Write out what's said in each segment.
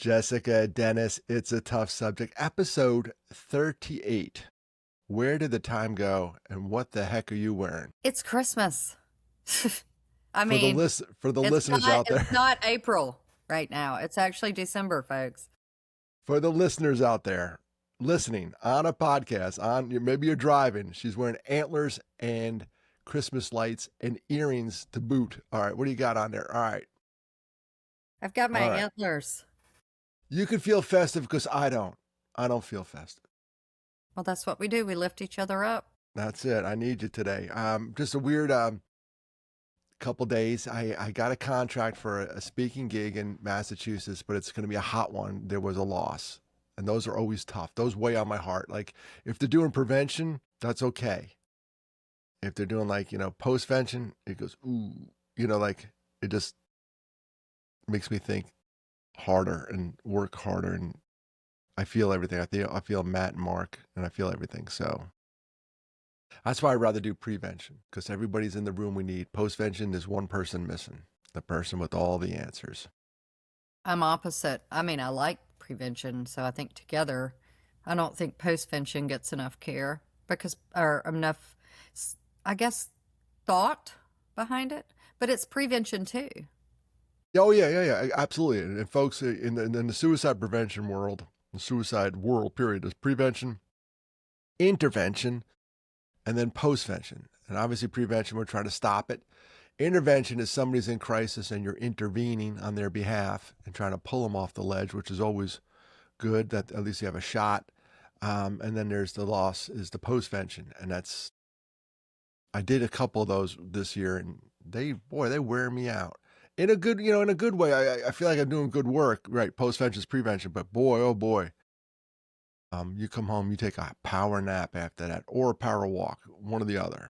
Jessica, Dennis, it's a tough subject. Episode 38. Where did the time go and what the heck are you wearing? It's Christmas. I For the mean, it's listeners not out it's there, not April right now. It's actually December, folks. for the listeners out there listening on a podcast, maybe you're driving, she's wearing antlers and Christmas lights and earrings to boot. All right, what do you got on there? All right. I've got my All right. antlers. You can feel festive because I don't. I don't feel festive. Well, that's what we do. We lift each other up. That's it. I need you today. Just a weird couple days. I got a contract for a speaking gig in Massachusetts, but it's going to be a hot one. There was a loss, and those are always tough. Those weigh on my heart. Like if they're doing prevention, that's okay. If they're doing like postvention, it goes ooh. Like it just makes me think harder and work harder, and I feel everything. I feel Matt and Mark, and I feel everything. So that's why I'd rather do prevention, because everybody's in the room we need. Postvention is one person missing, the person with all the answers. I'm opposite. I mean, I like prevention, so I think together, I don't think postvention gets enough care or enough, I guess, thought behind it. But it's prevention too. Oh, yeah, absolutely. And folks, in the suicide prevention world, the suicide world, period, is prevention, intervention, and then postvention. And obviously prevention, we're trying to stop it. Intervention is somebody's in crisis and you're intervening on their behalf and trying to pull them off the ledge, which is always good, that at least you have a shot. And then there's the loss is the postvention. And I did a couple of those this year, and they wear me out. In a good, in a good way. I feel like I'm doing good work, right? Postvention is prevention, but boy, oh boy. You come home, you take a power nap after that, or a power walk, one or the other.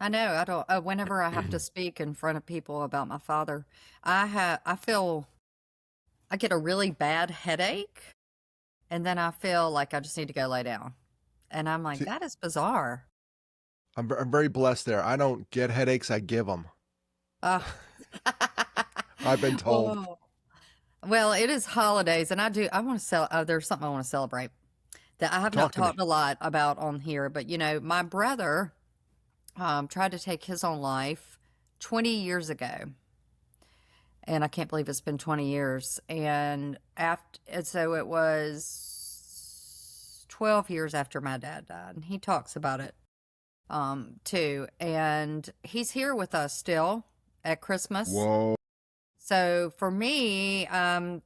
I know. I don't. Whenever I have to speak in front of people about my father, I feel I get a really bad headache, and then I feel like I just need to go lay down. And I'm like, See, that is bizarre. I'm very blessed there. I don't get headaches, I give them. Uh, I've been told. oh. Well, it is holidays, and I want to there's something I want to celebrate that I have not Talk to me. talked a lot about on here, but my brother tried to take his own life 20 years ago. And I can't believe it's been 20 years. So it was 12 years after my dad died. And he talks about it too. And he's here with us still at Christmas. Whoa. So for me, I'm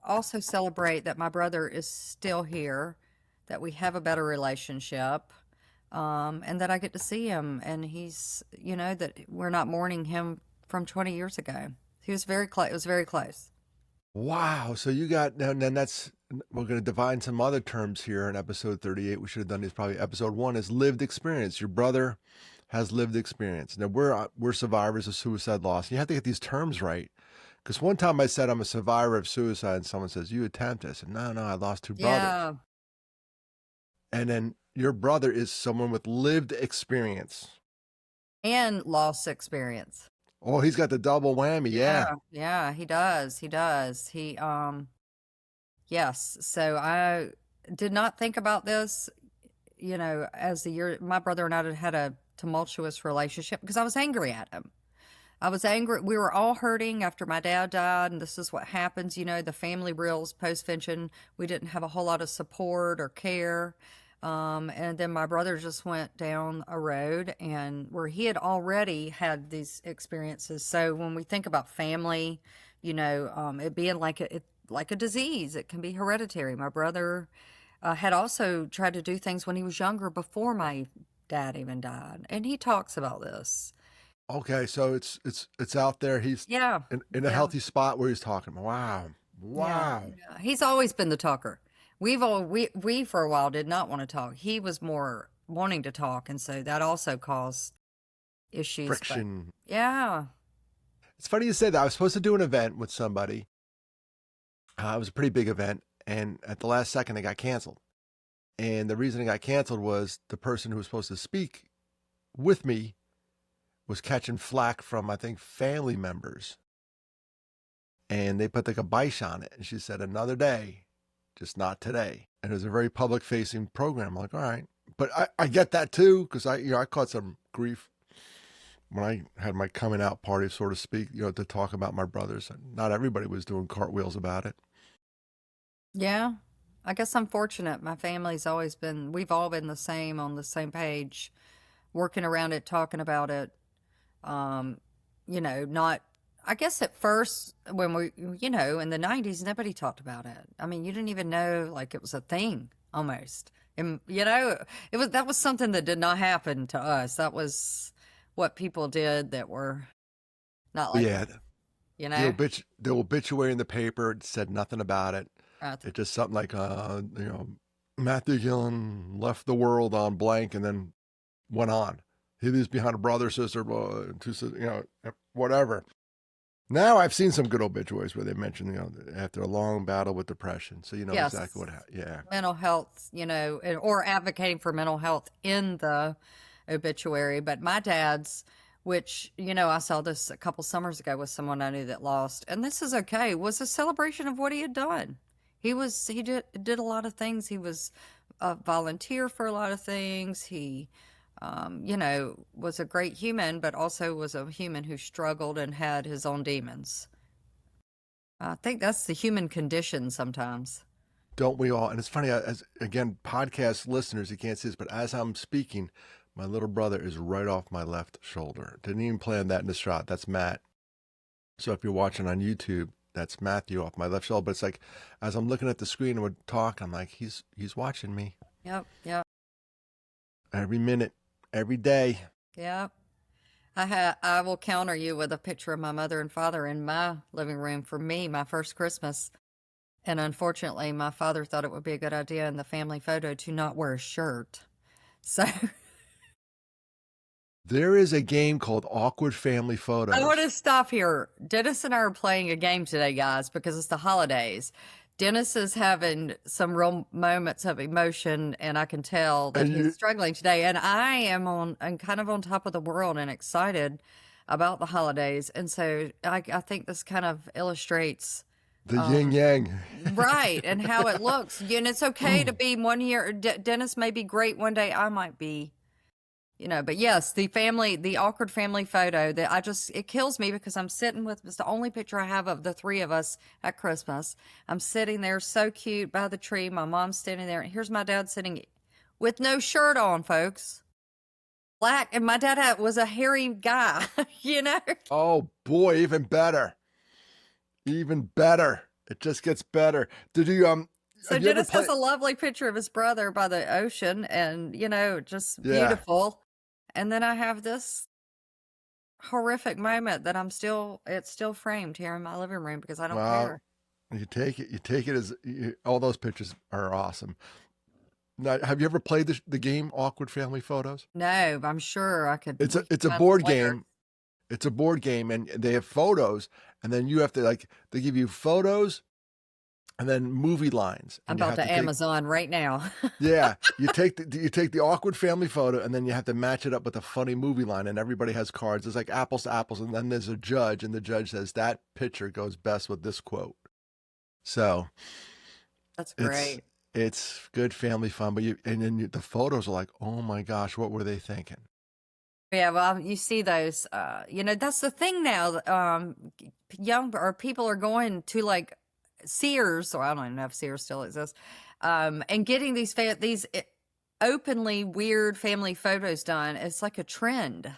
also celebrate that my brother is still here, that we have a better relationship, and that I get to see him, and he's, that we're not mourning him from 20 years ago. He was very close. It was very close. Wow. So you got, now, then we're going to define some other terms here in episode 38. We should have done these probably. Episode 1 is lived experience. Your brother has lived experience. Now we're survivors of suicide loss. You have to get these terms right. Because one time I said I'm a survivor of suicide, and someone says, you attempted. I said, no, I lost 2 brothers. Yeah. And then your brother is someone with lived experience. And loss experience. Oh, he's got the double whammy. Yeah. Yeah, he does. He does. Yes. So I did not think about this, as the year, my brother and I had a tumultuous relationship because I was angry at him. I was angry. We were all hurting after my dad died, and this is what happens, the family reels, postvention. We didn't have a whole lot of support or care. And then my brother just went down a road and where he had already had these experiences. So when we think about family, it being like a disease, it can be hereditary. My brother had also tried to do things when he was younger before my dad even died, and he talks about this. Okay, so it's out there. He's Yeah, in a healthy spot where he's talking. Wow. yeah. He's always been the talker. We for a while did not want to talk. He was more wanting to talk, and so that also caused issues. Friction. But yeah. It's funny you said that. I was supposed to do an event with somebody. It was a pretty big event, and at the last second, it got canceled. And the reason it got canceled was the person who was supposed to speak with me was catching flack from, I think, family members. and they put like a biche on it. And she said, another day, just not today. And it was a very public facing program. I'm like, all right. But I get that too, because I caught some grief when I had my coming out party, so to speak, to talk about my brothers. Not everybody was doing cartwheels about it. Yeah. I guess I'm fortunate. My family's always been, we've all been the same on the same page, working around it, talking about it. Um, not, I guess at first when in the 90s, nobody talked about it. I mean, you didn't even know like it was a thing almost. And, that was something that did not happen to us. That was what people did that were not like, Yeah, the obituary in the paper said nothing about it. right. It's just something like, Matthew Gillan left the world on blank and then went on. He leaves behind a brother, sister, whatever. Now I've seen some good obituaries where they mention, after a long battle with depression. So you know Yes. exactly what happened. Yeah. Mental health, or advocating for mental health in the obituary. But my dad's, which, I saw this a couple summers ago with someone I knew that lost, and this is okay, was a celebration of what he had done. He did a lot of things. He was a volunteer for a lot of things. He, was a great human, but also was a human who struggled and had his own demons. I think that's the human condition sometimes. Don't we all? And it's funny, as again, podcast listeners, you can't see this, but as I'm speaking, my little brother is right off my left shoulder. Didn't even plan that in the shot. That's Matt. So if you're watching on YouTube, that's Matthew off my left shoulder. But it's like, as I'm looking at the screen and would talk, I'm like, he's watching me. Yep. Every minute, every day. Yep. I will counter you with a picture of my mother and father in my living room for me, my first Christmas. And unfortunately, my father thought it would be a good idea in the family photo to not wear a shirt. So there is a game called Awkward Family Photos. I want to stop here. Dennis and I are playing a game today, guys, because it's the holidays. Dennis is having some real moments of emotion, and I can tell that he's struggling today. And I'm kind of on top of the world and excited about the holidays. And so I think this kind of illustrates the yin yang, right, and how it looks. And it's okay to be one year. Dennis may be great one day. I might be. But yes, the awkward family photo that it kills me because I'm sitting with, it's the only picture I have of the three of us at Christmas. I'm sitting there so cute by the tree. My mom's standing there. And here's my dad sitting with no shirt on, folks. Black. And my dad was a hairy guy, Oh boy, even better. Even better. It just gets better. Did you, So Dennis has a lovely picture of his brother by the ocean and, just beautiful. And then I have this horrific moment that it's still framed here in my living room because I don't care. You take it as all those pictures are awesome. Now, have you ever played the game Awkward Family Photos? No, I'm sure I could. It's a board game. It's a board game, and they have photos, and then you have to they give you photos and then movie lines. I'm about to Amazon right now. Yeah, you take the awkward family photo, and then you have to match it up with a funny movie line, and everybody has cards. It's like apples to apples, and then there's a judge, and the judge says that picture goes best with this quote. So that's great. It's good family fun, but the photos are like, oh my gosh, what were they thinking? Yeah, well, you see those. That's the thing now. Young or people are going to Sears, or I don't even know if Sears still exists, and getting these openly weird family photos done. It's like a trend.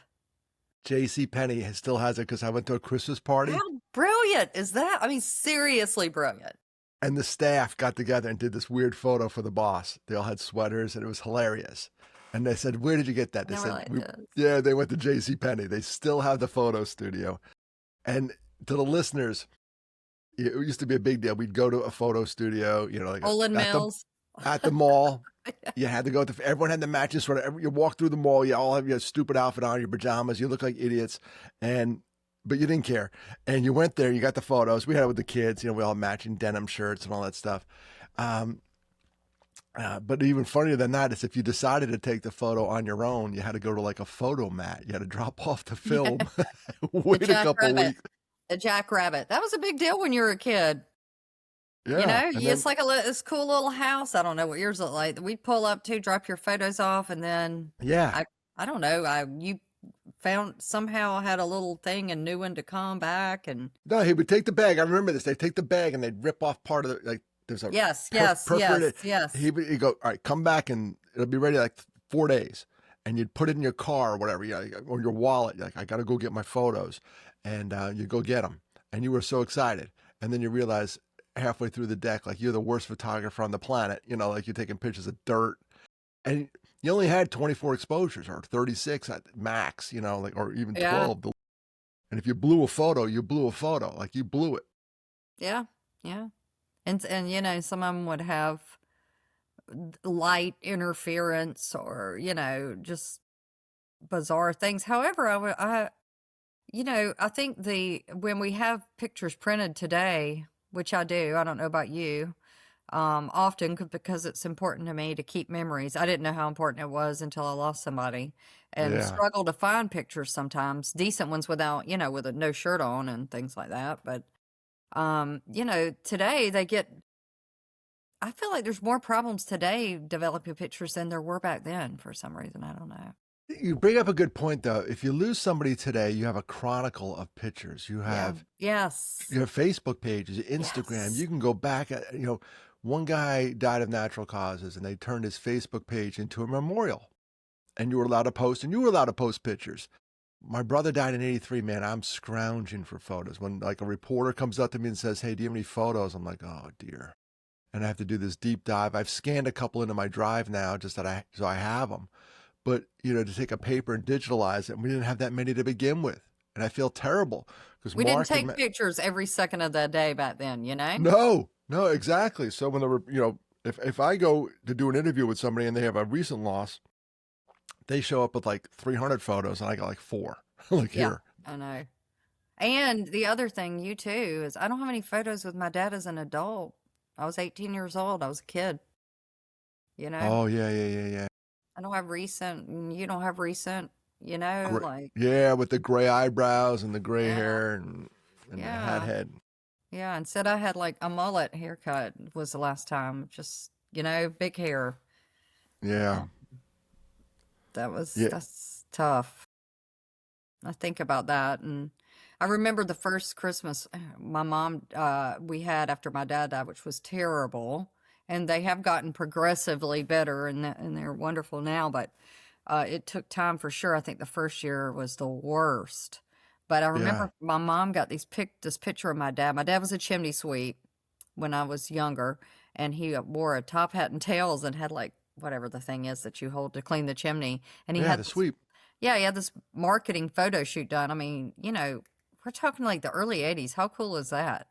J.C. Penney still has it because I went to a Christmas party. How brilliant is that? I mean, seriously brilliant. And the staff got together and did this weird photo for the boss. They all had sweaters, and it was hilarious. And they said, "Where did you get that?" They said, they went to J.C. Penney. They still have the photo studio. And to the listeners, it used to be a big deal. We'd go to a photo studio, Olin Mills at the mall. You had to go everyone had the matching sweater. You walk through the mall, you all have your stupid outfit on, your pajamas. You look like idiots, but you didn't care. And you went there, you got the photos. We had it with the kids. We all matching denim shirts and all that stuff. But even funnier than that is if you decided to take the photo on your own, you had to go to a photo mat. You had to drop off the film, wait a couple weeks. a jackrabbit. That was a big deal when you were a kid. You Yeah. know, And it's then, like this cool little house. I don't know what yours look like. We'd pull up to drop your photos off, and then yeah. I don't know. You found somehow had a little thing and knew when to come back, and No, he would take the bag. I remember this. They'd take the bag and they'd rip off part of the, like, there's a yes, yes, yes, perforated. yes, He'd go, all right, come back and it'll be ready like 4 days. And you'd put it in your car or whatever, or your wallet. You're like, I got to go get my photos. And you go get them. And you were so excited. And then you realize halfway through the deck, like you're the worst photographer on the planet. Like you're taking pictures of dirt. And you only had 24 exposures or 36 at max, like, or even yeah, 12. And if you blew a photo, you blew a photo. Like you blew it. yeah, yeah. And some of them would have light interference or just bizarre things. However, I think when we have pictures printed today, which I do, I don't know about you, often because it's important to me to keep memories. I didn't know how important it was until I lost somebody, and Yeah. struggle to find pictures sometimes, decent ones without, with a no shirt on and things like that. But today I feel like there's more problems today developing pictures than there were back then for some reason. I don't know. You bring up a good point, though. If you lose somebody today, you have a chronicle of pictures. You Yeah. have Yes. your Facebook pages, your Instagram. Yes. You can go back. One guy died of natural causes, and they turned his Facebook page into a memorial. And you were allowed to post, and you were allowed to post pictures. My brother died in '83. Man, I'm scrounging for photos. When like a reporter comes up to me and says, "Hey, do you have any photos?" I'm like, "Oh dear." And I have to do this deep dive. I've scanned a couple into my drive now, just so I have them. But to take a paper and digitalize it, and we didn't have that many to begin with. And I feel terrible because We didn't Mark take pictures every second of the day back then, no, exactly. So when if I go to do an interview with somebody and they have a recent loss, they show up with like 300 photos and I got like 4. Like Yeah, here. I know. And the other thing, you too, is I don't have any photos with my dad as an adult. I was 18 years old. I was a kid, you know? Oh yeah, yeah, yeah, yeah. I don't have recent, and you don't have recent, Great. like, Yeah, with the gray eyebrows and the gray yeah, hair and the hat yeah, head. yeah. Instead, I had like a mullet haircut was the last time. Just, big hair. Yeah. Yeah. That's tough. I think about that, and I remember the first Christmas my mom we had after my dad died, which was terrible. And they have gotten progressively better, and they're wonderful now. But it took time for sure. I think the first year was the worst. But I Yeah. remember my mom got this picture of my dad. My dad was a chimney sweep when I was younger, and he wore a top hat and tails and had like whatever the thing is that you hold to clean the chimney. And he Yeah, had the this sweep. yeah, he had this marketing photo shoot done. I mean, we're talking like the early 80s. How cool is that?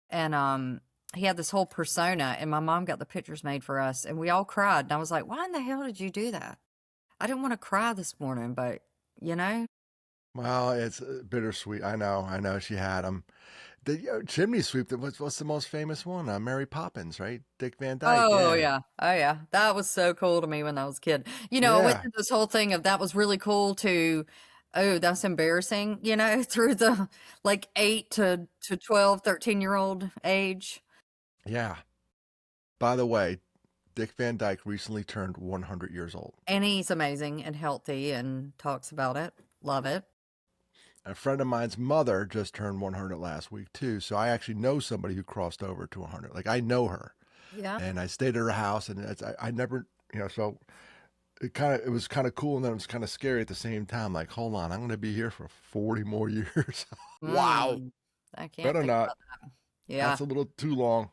And he had this whole persona, and my mom got the pictures made for us, and we all cried. And I was like, why in the hell did you do that? I didn't want to cry this morning, but you know, Well, it's bittersweet. I know. She had them. The chimney sweep. What's the most famous one? Mary Poppins, right? Dick Van Dyke. oh Yeah. yeah, oh yeah, that was so cool to me when I was a kid. I went Yeah. through this whole thing of that was really cool to, oh, that's embarrassing, through the like 8 to 12, 13-year-old age. Yeah. By the way, Dick Van Dyke recently turned 100 years old. And he's amazing and healthy and talks about it. Love it. A friend of mine's mother just turned 100 last week too, so I actually know somebody who crossed over to 100. Like I know her, Yeah. and I stayed at her house, and I never, so it was kind of cool, and then it was kind of scary at the same time. Like, hold on, I'm going to be here for 40 more years. Wow, Mm, I can't better think not. about that. Yeah. That's a little too long.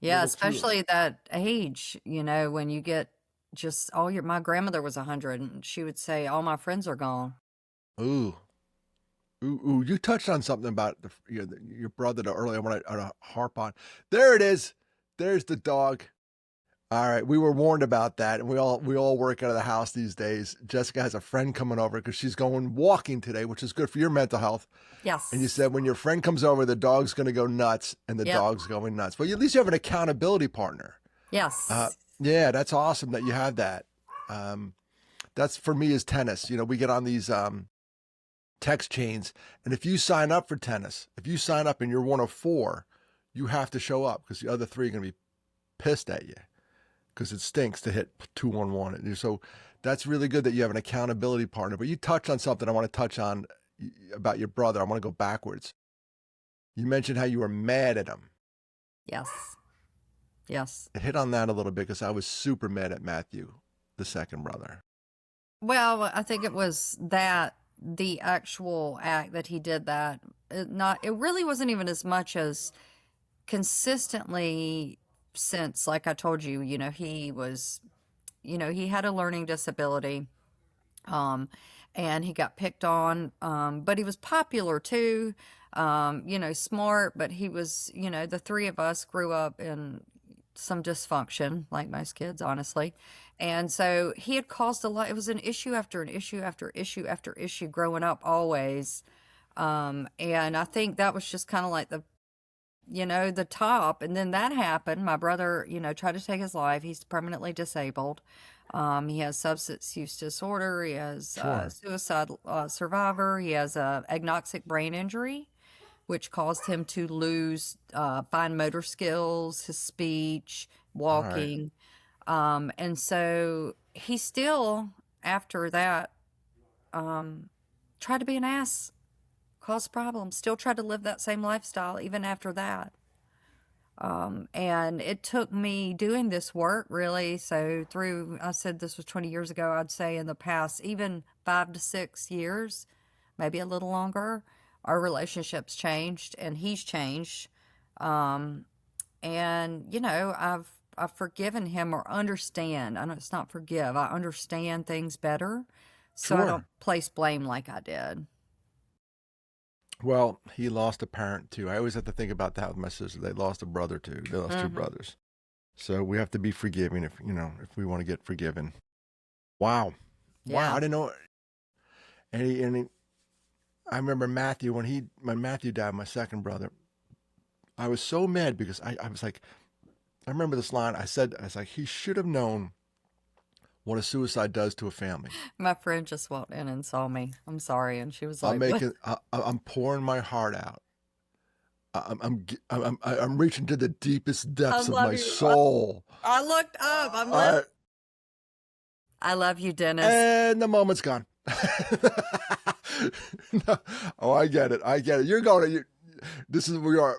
Yeah, Little too. especially that age, when you get just my grandmother was 100 and she would say, all my friends are gone. Ooh. Ooh, you touched on something about your brother earlier. I want to harp on. There it is. There's the dog. All right, we were warned about that, and we all work out of the house these days. Jessica has a friend coming over because she's going walking today, which is good for your mental health. And you Yes. said when your friend comes over, the dog's going to go nuts, and the Yep. dog's going nuts. Well, at least you have an accountability partner. Yes. Yeah, that's awesome that you have that. That's for me is tennis. We get on these text chains. And if you sign up for tennis, if you sign up and you're one of four, you have to show up because the other three are going to be pissed at you because it stinks to hit 2-1-1. And so that's really good that you have an accountability partner. But you touched on something I want to touch on about your brother. I want to go backwards. You mentioned how you were mad at him. Yes. Yes. Hit on that a little bit because I was super mad at Matthew, the second brother. Well, I think it was that the actual act that he did that. It really wasn't even as much as consistently since, like I told you, he was, he had a learning disability, and he got picked on, but he was popular too, smart, but he was, the three of us grew up in some dysfunction, like most kids, honestly. And so he had caused a lot. It was an issue after an issue after issue after issue growing up always. And I think that was just kind of like the top. And then that happened. My brother, tried to take his life. He's permanently disabled. He has substance use disorder. He has Sure. suicide survivor. He has a agnoxic brain injury, which caused him to lose fine motor skills, his speech, All right. walking. And so he still, after that, tried to be an ass, caused problems, still tried to live that same lifestyle even after that. And it took me doing this work really. So I said this was 20 years ago, I'd say in the past, even 5 to 6 years, maybe a little longer, our relationships changed and he's changed. And, I've forgiven him or understand. I know it's not forgive. I understand things better. So I Sure. don't place blame like I did. Well, he lost a parent too. I always have to think about that with my sister. They lost a brother too. They lost two Mhm. brothers. So we have to be forgiving if we want to get forgiven. Wow. Wow. I Yeah. didn't know. I remember Matthew when Matthew died, my second brother. I was so mad because I was like, I remember this line. I was like, he should have known what a suicide does to a family. My friend just walked in and saw me. I'm sorry. And she was I'm like, what? I'm pouring my heart out. I'm reaching to the deepest I depths of love my you. soul. I looked up. I love you, Dennis. And the moment's gone. No. Oh, I get it. You're going to.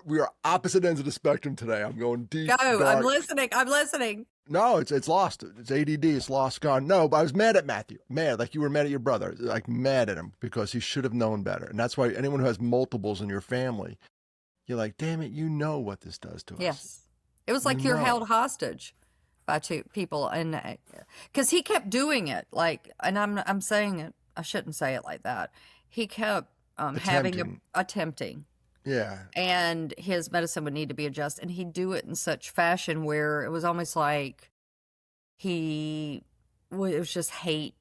We are opposite ends of the spectrum today. I'm going deep. Go. Dark. I'm listening. No, it's lost. It's ADD. It's lost, gone. No, but I was mad at Matthew. Mad, like you were mad at your brother. Like mad at him because he should have known better. And that's why anyone who has multiples in your family, you're like, damn it, you know what this does to us. Yes. It was like you're held hostage by two people, and because he kept doing it, like, and I'm saying it. I shouldn't say it like that. He kept attempting. Yeah. And his medicine would need to be adjusted, and he'd do it in such fashion where it was almost like it was just hate.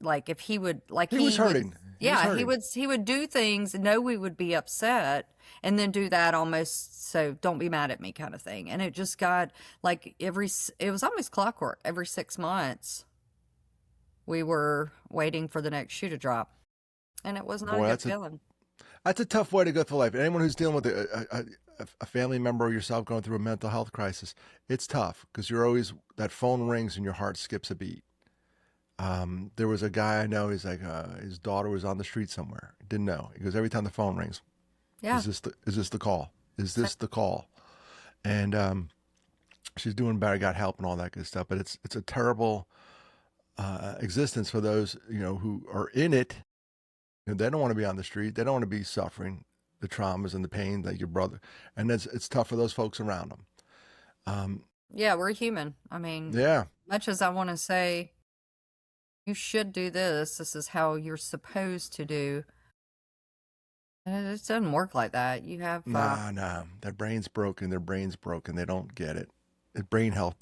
Like if he would, like He was hurting. He would do things, know we would be upset, and then do that almost so don't be mad at me kind of thing. And it just got like it was almost clockwork. Every 6 months, we were waiting for the next shoe to drop, and it was not a good feeling. That's a tough way to go through life. Anyone who's dealing with a family member or yourself going through a mental health crisis, it's tough because you're always, that phone rings and your heart skips a beat. There was a guy I know, he's like, his daughter was on the street somewhere. Didn't know. He goes, every time the phone rings, Yeah. is this the call? Is this the call? And she's doing better, got help and all that good stuff. But it's a terrible existence for those, who are in it. They don't want to be on the street. They don't want to be suffering the traumas and the pain that your brother. And it's tough for those folks around them. Yeah, we're human. I mean, Yeah. much as I want to say, you should do this. This is how you're supposed to do. It just doesn't work like that. You have No. Their brain's broken. Their brain's broken. They don't get it. Brain health.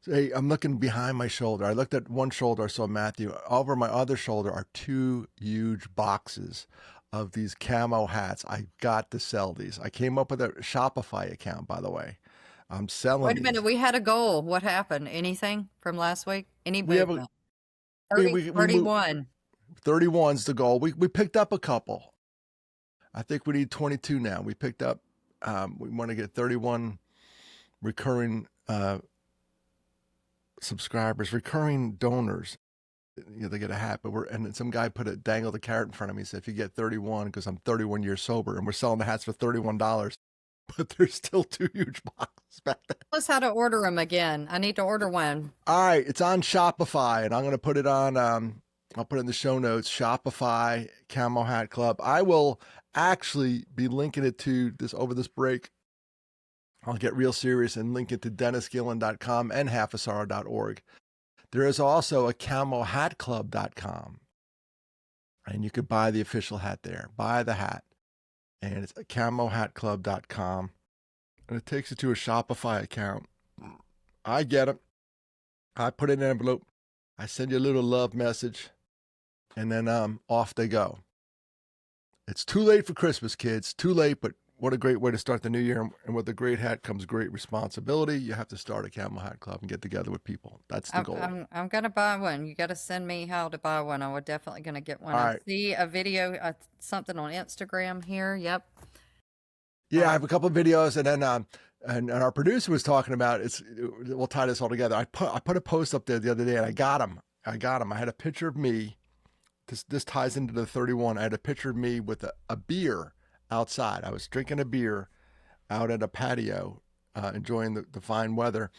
Hey, I'm looking behind my shoulder. I looked at one shoulder, I saw Matthew. Over my other shoulder are 2 huge boxes of these camo hats. I got to sell these. I came up with a Shopify account, by the way. I'm selling Wait a minute. these. We had a goal. What happened? Anything from last week? Any We have movement? we moved, 31. 31's the goal. We picked up a couple. I think we need 22 now. We picked up, we want to get 31 recurring subscribers, recurring donors. They get a hat, and then some guy dangled a carrot in front of me. He said, if you get 31, because I'm 31 years sober, and we're selling the hats for $31, but there's still 2 huge boxes back there. Tell us how to order them again. I need to order one. All right, it's on Shopify, and I'm going to put it on, I'll put it in the show notes, Shopify Camo Hat Club. I will actually be linking it to this over this break. I'll get real serious and link it to DennisGillan.com and halfasorrow.org. There is also a camohatclub.com, and you could buy the official hat there. Buy the hat, and it's camohatclub.com, and it takes you to a Shopify account. I get it. I put it in an envelope. I send you a little love message, and then off they go. It's too late for Christmas, kids. Too late, but what a great way to start the new year. And with a great hat comes great responsibility. You have to start a Camo Hat Club and get together with people. That's the goal. I'm going to buy one. You got to send me how to buy one. I would definitely going to get one. I see a video, something on Instagram here. Yep. Yeah, I have a couple of videos, and then and our producer was talking about we'll tie this all together. I put a post up there the other day, and I got him. I had a picture of me. This ties into the 31. I had a picture of me with a beer outside. I was drinking a beer out at a patio, enjoying the fine weather.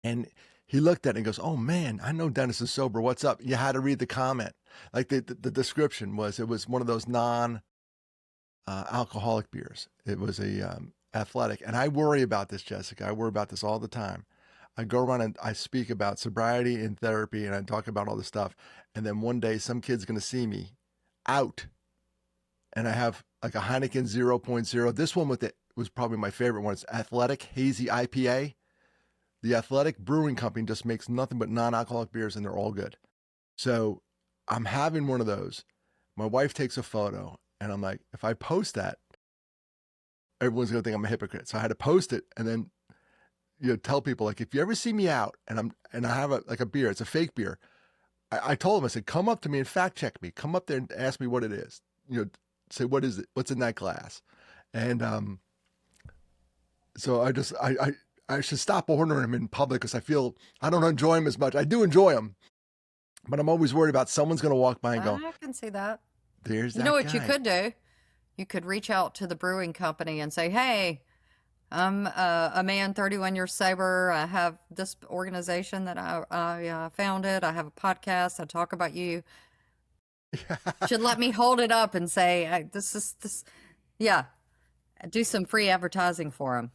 And he looked at it and goes, "Oh man, I know Dennis is sober. What's up?" You had to read the comment. Like the description was, it was one of those alcoholic beers. It was a athletic. And I worry about this, Jessica. I worry about this all the time. I go around and I speak about sobriety and therapy, and I talk about all this stuff. And then one day some kid's going to see me out, and I have like a Heineken 0.0. This one was probably my favorite one. It's Athletic Hazy IPA. The Athletic Brewing Company just makes nothing but non-alcoholic beers, and they're all good. So I'm having one of those. My wife takes a photo, and I'm like, if I post that, everyone's going to think I'm a hypocrite. So I had to post it, and then tell people, like, if you ever see me out and I have a beer, it's a fake beer. I told him, I said, come up to me and fact check me. Come up there and ask me what it is. Say, what is it? What's in that glass? And so I should stop ordering them in public, because I feel I don't enjoy them as much. I do enjoy them, but I'm always worried about someone's going to walk by and go, I can see that. There's that You know what guy. you could do? You could reach out to the brewing company and say, hey, I'm a man 31 years sober. I have this organization that I founded. I have a podcast. I talk about you. Should let me hold it up and say, this. Yeah. Do some free advertising for them.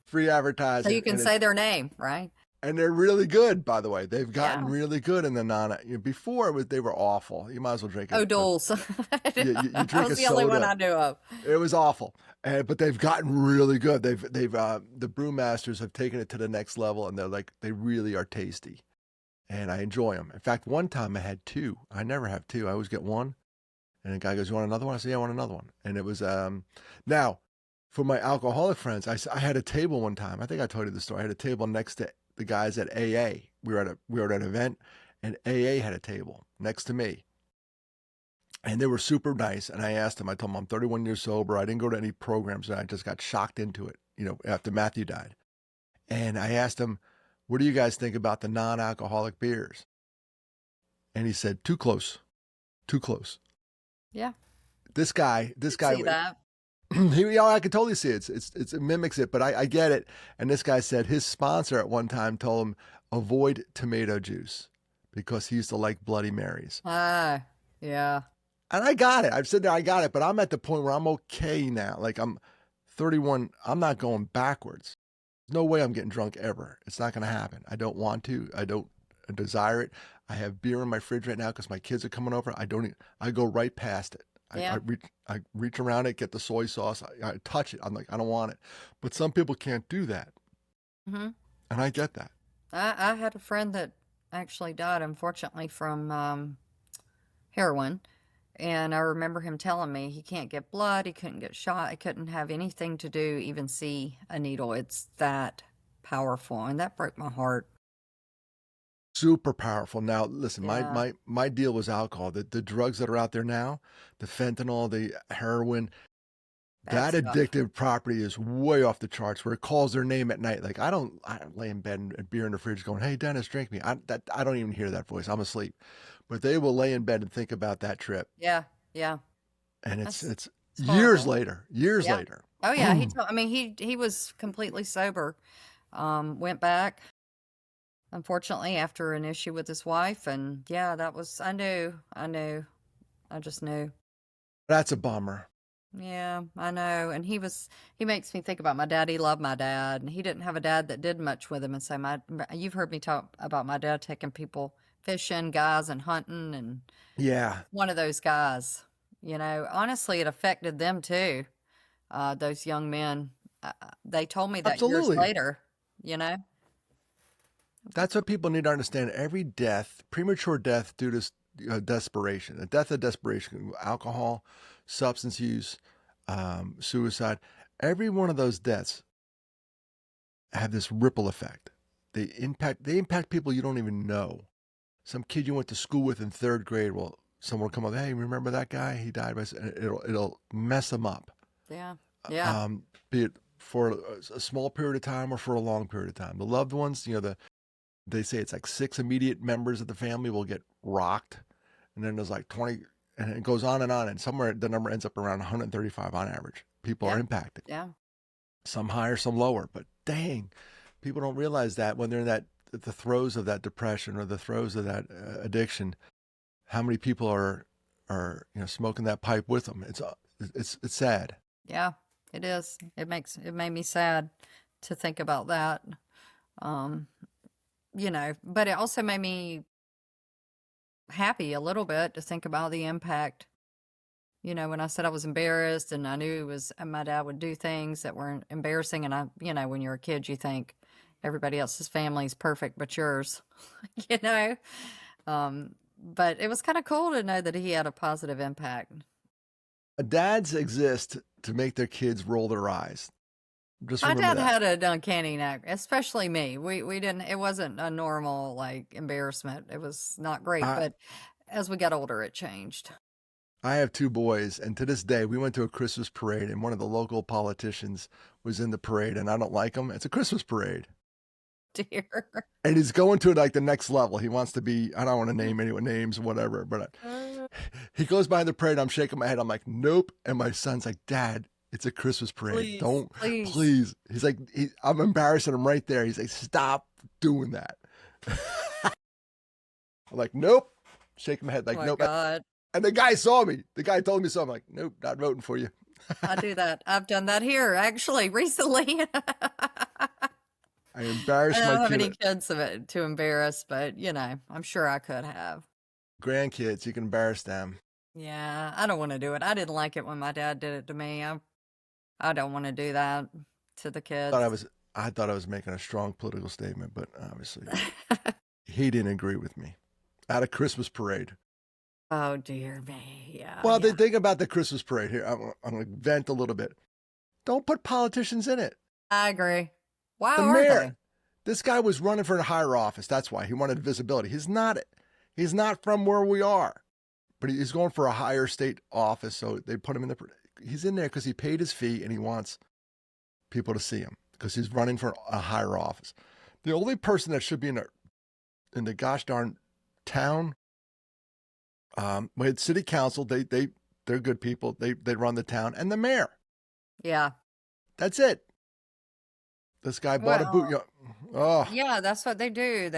Free advertising. So you can say their name, right? And they're really good, by the way. They've gotten really good in the before they were awful. You might as well drink it. O'Doul's. You drink that was the only one I knew of. It was awful. But they've gotten really good. They've the brewmasters have taken it to the next level, and they really are tasty. And I enjoy them. In fact, one time I had 2. I never have 2. I always get 1. And the guy goes, "You want another one?" I said, "Yeah, I want another one." And it was now, for my alcoholic friends, I had a table one time. I think I told you the story. I had a table next to the guys at AA. We were at an event, and AA had a table next to me. And they were super nice. And I asked them, I told them I'm 31 years sober. I didn't go to any programs, and I just got shocked into it, after Matthew died. And I asked them, "What do you guys think about the non-alcoholic beers?" And he said, "Too close. Too close." Yeah. This guy. See that. I could totally see it. It mimics it, but I get it. And this guy said his sponsor at one time told him, avoid tomato juice, because he used to like Bloody Marys. Yeah. And I got it. I've said that I got it, but I'm at the point where I'm okay now. Like, I'm 31. I'm not going backwards. There's no way I'm getting drunk ever. It's not going to happen. I don't want to. I don't desire it. I have beer in my fridge right now because my kids are coming over. I go right past it. Yeah. I reach around it, get the soy sauce. I touch it. I'm like, I don't want it. But some people can't do that. Mm-hmm. And I get that. I had a friend that actually died, unfortunately, from heroin. And I remember him telling me he can't get blood. He couldn't get shot. He couldn't have anything to do, even see a needle. It's that powerful. And that broke my heart. Super powerful. Now, listen, my Yeah, my my deal was alcohol. The drugs that are out there now, the fentanyl, the heroin, bad that stuff. addictive property is way off the charts where it calls their name at night. Like I don't lay in bed and beer in the fridge going, "Hey, Dennis, drink me." I don't even hear that voice. I'm asleep. But they will lay in bed and think about that trip. Yeah, yeah. And it's That's it's it's years horrible. later, years Yeah. later. Oh yeah, he told I mean he was completely sober. Went back unfortunately after an issue with his wife, and yeah, that was I just knew. That's a bummer. Yeah, I know. And he makes me think about my dad. He loved my dad, and he didn't have a dad that did much with him. And so you've heard me talk about my dad taking people fishing, guys, and hunting, and Yeah, one of those guys. Honestly, it affected them too. Those young men. They told me that years absolutely. later. You know. That's what people need to understand. Every death, premature death due to desperation, a death of desperation, alcohol, substance use, suicide, every one of those deaths have this ripple effect. They impact people you don't even know. Some kid you went to school with in third grade, well, someone will come up, hey, remember that guy? He died by, and it'll mess them up. Yeah. Yeah. Be it for a small period of time or for a long period of time. The loved ones, they say it's like 6 immediate members of the family will get rocked, and then there's like 20, and it goes on, and somewhere the number ends up around 135 on average. People are Yeah. impacted, Yeah. some higher, some lower, but dang, people don't realize that when they're in the throes of that depression or the throes of that addiction, how many people are smoking that pipe with them. It's sad. Yeah. It is. It made me sad to think about that. Um, but it also made me happy a little bit to think about the impact. When I said I was embarrassed and I knew it was my dad would do things that were embarrassing, and when you're a kid, you think everybody else's family is perfect but yours, you know. But it was kind of cool to know that he had a positive impact. Dads exist to make their kids roll their eyes. Just My remember dad that. had an uncanny knack, especially me. We didn't. It wasn't a normal like embarrassment. It was not great, I but as we got older, it changed. I have 2 boys, and to this day, we went to a Christmas parade, and one of the local politicians was in the parade, and I don't like him. It's a Christmas parade. Dear. And he's going to like the next level. He wants to be, I don't want to name anyone names, whatever, but he goes by the parade. I'm shaking my head. I'm like, nope. And my son's like, Dad, it's a Christmas parade. Please, Don't, please. please. He's like, I'm embarrassing him right there. He's like, stop doing that. I'm like, nope. Shaking my head, Oh like, my nope. God. And the guy saw me. The guy told me so. I'm like, nope, not voting for you. I do that. I've done that here actually recently. I I embarrassed my don't have any kid. kids to embarrass, but I'm sure I could have. Grandkids, you can embarrass them. Yeah, I don't want to do it. I didn't like it when my dad did it to me. I don't want to do that to the Thought I kids. was I thought I was making a strong political statement, but obviously he didn't agree with me. At a Christmas parade. Oh dear me. Yeah, Well, the yeah. thing about the Christmas parade here, I'm going to vent a little bit. Don't put politicians in it. I agree. Why The are mayor, they? this guy was running for a higher office. That's why he wanted visibility. He's not from where we are, but he's going for a higher state office. So they put him in he's in there because he paid his fee and he wants people to see him because he's running for a higher office. The only person that should be in the gosh darn town, we had city council. They're good people. They run the town, and the mayor. Yeah. That's it. This guy bought a boot. Well, Oh, yeah, that's what they do.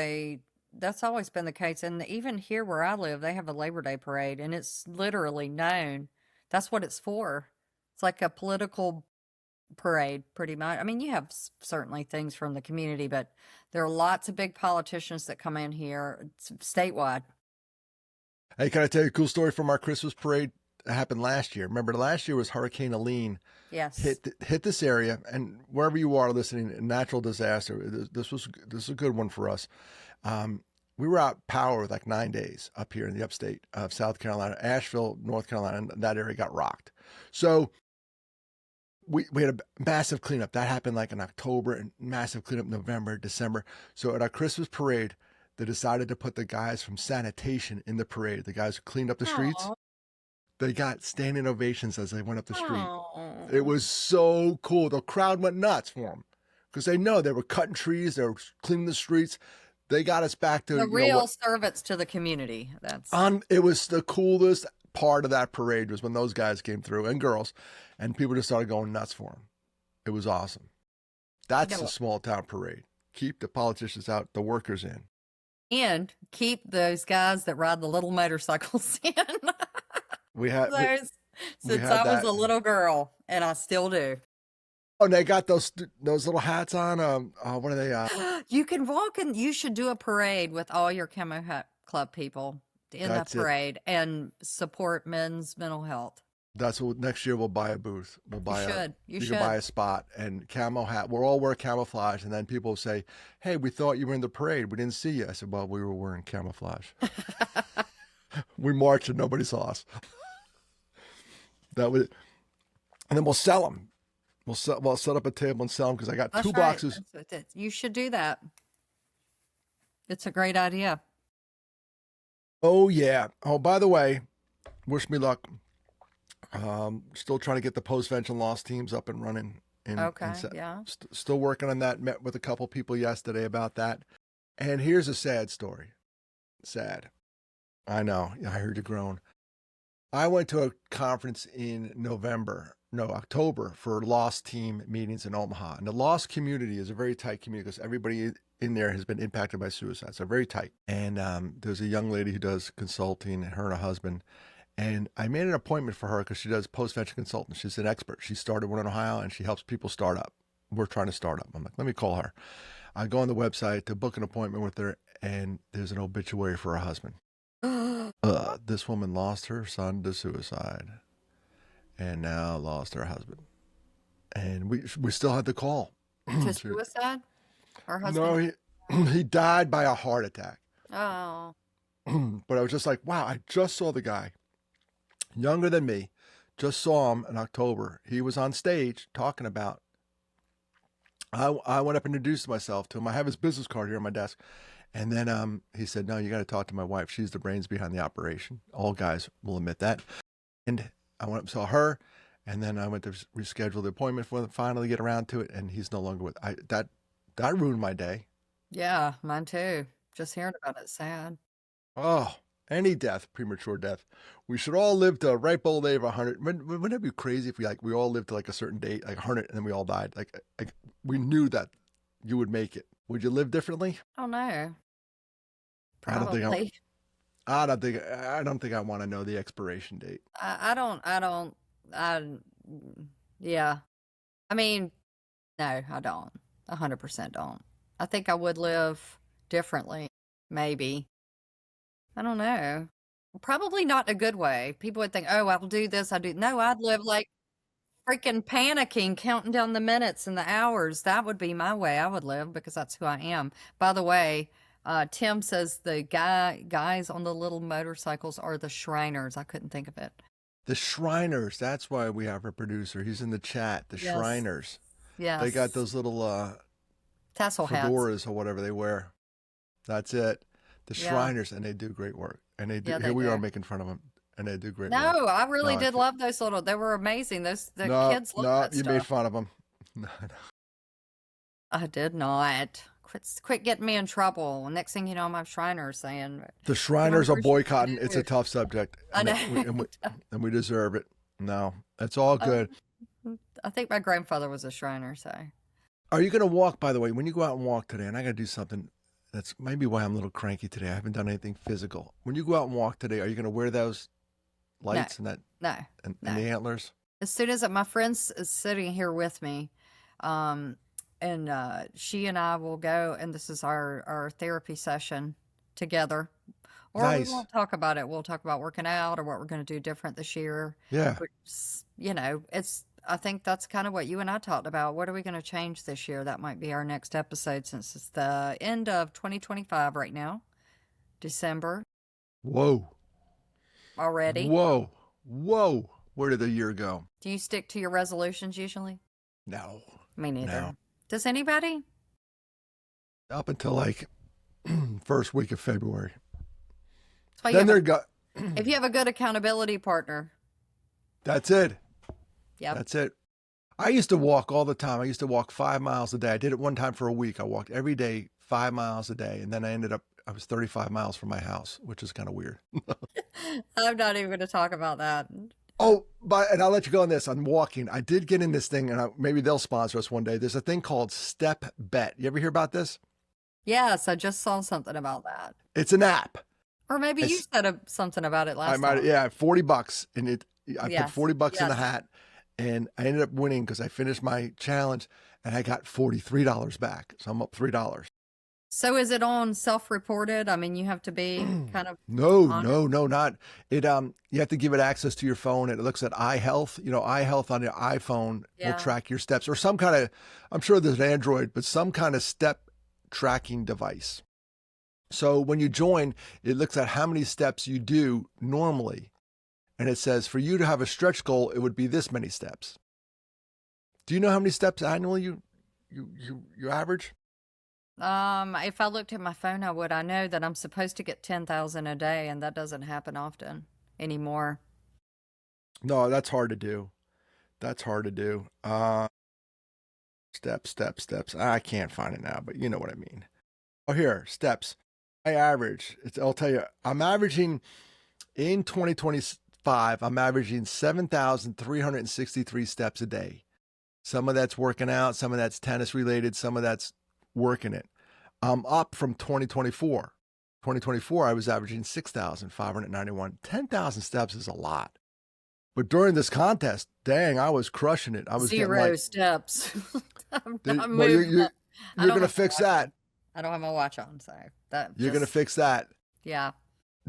That's always been the case. And even here where I live, they have a Labor Day parade, and it's literally known. That's what it's for. It's like a political parade, pretty much. I mean, you have certainly things from the community, but there are lots of big politicians that come in here statewide. hey, can I tell you a cool story from our Christmas parade? That happened last year. Remember, last year was Hurricane Helene Yes. hit this area, and wherever you are listening, natural disaster. This is a good one for us. We were out power with like 9 days up here in the upstate of South Carolina, Asheville, North Carolina, and that area got rocked. So we had a massive cleanup that happened like in October, and massive cleanup November, December. So at our Christmas parade, they decided to put the guys from sanitation in the parade. The guys who cleaned up the streets. Oh, They got standing ovations as they went up the street. It oh. was so cool. The crowd went nuts for them because they know they were cutting trees, they were cleaning the streets. They got us back to, The you know real what? servants to the community. That's It was the coolest part of that parade was when those guys came through and girls, and people just started going nuts for them. It was awesome. That's no. the small town parade. Keep the politicians out, the workers in. And keep those guys that ride the little motorcycles in. We had Those, since had I was that. a little girl, and I still do. Oh, and they got those little hats on. What are they? You can walk and you should do a parade with all your Camo Hat Club people in the That's it. parade and support men's mental health. That's what next year we'll buy a booth. We'll buy You can should. buy a spot and camo hat. We'll all wear camouflage, and then people will say, "Hey, we thought you were in the parade. We didn't see you." I said, "Well, we were wearing camouflage. We marched and nobody saw us." That was, and then we'll sell them. We'll set up a table and sell them because I got That's two right. boxes. You should do that. It's a great idea. Oh yeah. Oh, by the way, wish me luck. Still trying to get the postvention lost teams up and running. Okay, yeah. Still working on that. Met with a couple people yesterday about that. And here's a sad story. Sad. I know. I heard you groan. I went to a conference in October for lost team meetings in Omaha. And the lost community is a very tight community because everybody in there has been impacted by suicide. So very tight. And there's a young lady who does consulting, her and her husband. And I made an appointment for her because she does postvention consulting. She's an expert. She started one in Ohio and she helps people start up. We're trying to start up. I'm like, let me call her. I go on the website to book an appointment with her, and there's an obituary for her husband. This woman lost her son to suicide and now lost her husband. And we still had the call. To suicide? Her No, husband? he died by a heart attack. Oh. But I was just like, wow, I just saw the guy. Younger than me, just saw him in October. He was on stage talking about, I went up and introduced myself to him. I have his business card here on my desk. And then he said, no, you got to talk to my wife. She's the brains behind the operation. All guys will admit that. And I went up and saw her. And then I went to reschedule the appointment for them, finally get around to it. And he's no longer with that ruined my day. Yeah, mine too. Just hearing about it, sad. Oh, any death, premature death. We should all live to a ripe old age of 100. Wouldn't it be crazy if we all lived to like a certain date, like 100, and then we all died? Like we knew that you would make it. Would you live differently? Oh no. I don't think Probably. I don't think I want to know the expiration date. Yeah. I mean, no, I don't. 100% don't. I think I would live differently, maybe. I don't know. Probably not in a good way. People would think, oh, I'll do this. No, I'd live like freaking panicking, counting down the minutes and the hours. That would be my way I would live because that's who I am. By the way, Tim says the guys on the little motorcycles are the Shriners. I couldn't think of it. The Shriners. That's why we have a producer. He's in the chat. The Yes. Shriners. Yes. They got those little tassel hats. fedoras or whatever they wear. That's it. The Yeah. Shriners, and they do great work. And they do. Yeah, Here they we are do. making fun of them, and they do great work. No, I really No, I did can't. love those little. They were amazing. The No, kids love no, that you stuff. made fun of them. No. I did not. Quit getting me in trouble. Next thing you know, my Shriners saying, The Shriners are where's- boycotting. It's a tough subject. I know. And we deserve it. No, it's all good. I think my grandfather was a Shriner, so. Are you going to walk, by the way, when you go out and walk today? And I got to do something. That's maybe why I'm a little cranky today. I haven't done anything physical. When you go out and walk today, are you going to wear those lights and No. and no. the antlers? As soon as my friend's is sitting here with me, and she and I will go, and this is our therapy session together. Or Nice. we won't talk about it. We'll talk about working out or what we're going to do different this year. Yeah. Which, I think that's kind of what you and I talked about. What are we going to change this year? That might be our next episode since it's the end of 2025 right now, December Whoa. already. Whoa. Whoa. Where did the year go? Do you stick to your resolutions usually? No. Me neither. No. Does anybody? Up until like First week of February. That's why Then they're if you have a good accountability partner. That's it. Yep. That's it. I used to walk all the time. I used to walk 5 miles a day. I did it one time for a week. I walked every day 5 miles a day, and then I was 35 miles from my house, which is kind of weird. I'm not even going to talk about that. Oh, and I'll let you go on this. On walking, I did get in this thing, and maybe they'll sponsor us one day. There's a thing called Step Bet. You ever hear about this? Yes, I just saw something about that. It's an app. Or maybe you said something about it last time. Yeah, $40, and I Yes, put $40 in the yes. hat, and I ended up winning because I finished my challenge, and I got $43 back. So I'm up $3. So is it on self-reported? I mean, you have to be kind of No, on not it. You have to give it access to your phone. It looks at eye health. Eye health on your iPhone will Yeah. track your steps, or some kind of, I'm sure there's an Android, but some kind of step tracking device. So when you join, it looks at how many steps you do normally. And it says for you to have a stretch goal, it would be this many steps. Do you know how many steps annually you average? If I looked at my phone, I would. I know that I'm supposed to get 10,000 a day, and that doesn't happen often anymore. No, that's hard to do. That's hard to do. Steps. I can't find it now, but you know what I mean. Oh, here, steps. I average. I'll tell you, I'm averaging in 2025, I'm averaging 7,363 steps a day. Some of that's working out, some of that's tennis related, some of that's working it. I'm up from 2024. 2024, I was averaging 6,591. 10,000 steps is a lot. But during this contest, dang, I was crushing it. I was getting Zero like, steps. I'm well, moving. you're I don't going to have my fix watch on. that. I don't have my watch on, so that You're going to just, fix that. yeah.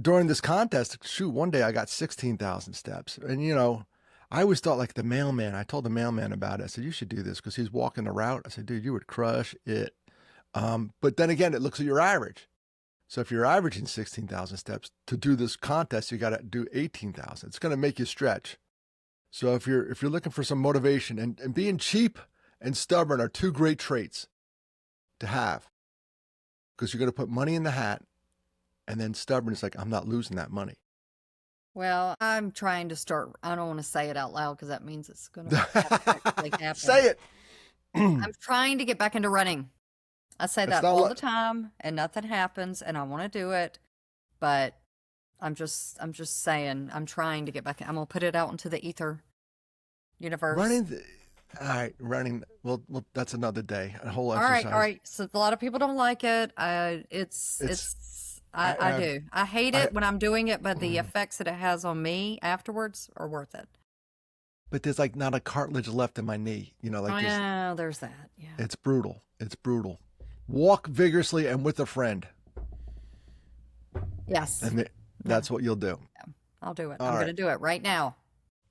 During this contest, shoot, one day I got 16,000 steps. And, I always thought like the mailman, I told the mailman about it. I said, you should do this because he's walking the route. I said, dude, you would crush it. But then again, it looks at your average. So if you're averaging 16,000 steps to do this contest, you got to do 18,000. It's going to make you stretch. So if you're looking for some motivation, and being cheap and stubborn are two great traits to have, because you're going to put money in the hat, and then stubborn is like, I'm not losing that money. Well, I'm trying to start. I don't want to say it out loud because that means it's going to actually happen. Say it. I'm trying to get back into running. I say That's that not all what- the time, and nothing happens, and I want to do it, but I'm just saying I'm trying to get back. I'm gonna put it out into the ether universe. All right, running. Well, that's another day. A whole All exercise. right. So a lot of people don't like it. I do. I hate it when I'm doing it, but the effects that it has on me afterwards are worth it. But there's like not a cartilage left in my knee. Yeah, there's that. Yeah. It's brutal. It's brutal. Walk vigorously and with a friend. Yes. And that's what you'll do. I'll do it. All I'm right. going to do it right now.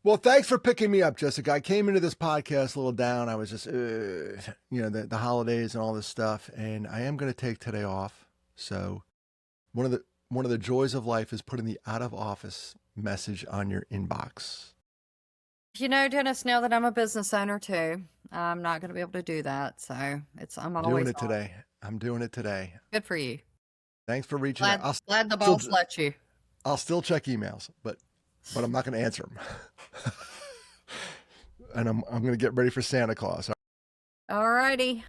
Well, thanks for picking me up, Jessica. I came into this podcast a little down. I was just, the holidays and all this stuff. And I am going to take today off. So one of the joys of life is putting the out of office message on your inbox. Dennis, now that I'm a business owner too, I'm not going to be able to do that. So I'm always Doing it on. today. I'm doing it today. Good for you. Thanks for reaching out. Glad the boss let you. I'll still check emails, but I'm not going to answer them. And I'm going to get ready for Santa Claus. All righty.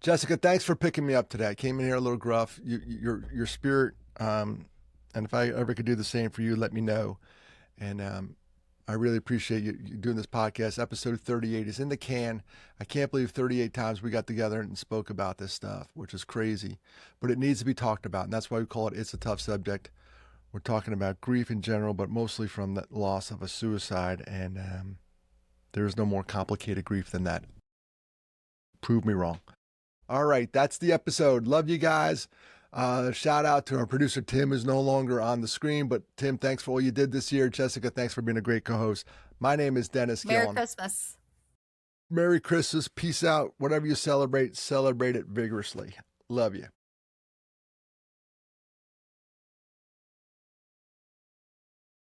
Jessica, thanks for picking me up today. I came in here a little gruff. Your spirit, and if I ever could do the same for you, let me know. And I really appreciate you doing this podcast. Episode 38 is in the can. I can't believe 38 times we got together and spoke about this stuff, which is crazy. But it needs to be talked about, and that's why we call it It's a Tough Subject. We're talking about grief in general, but mostly from the loss of a suicide, and there's no more complicated grief than that. Prove me wrong. All right, that's the episode. Love you guys. Shout out to our producer, Tim, who's no longer on the screen. But Tim, thanks for all you did this year. Jessica, thanks for being a great co-host. My name is Dennis Merry Gillan. Christmas. Merry Christmas. Peace out. Whatever you celebrate it vigorously. Love you.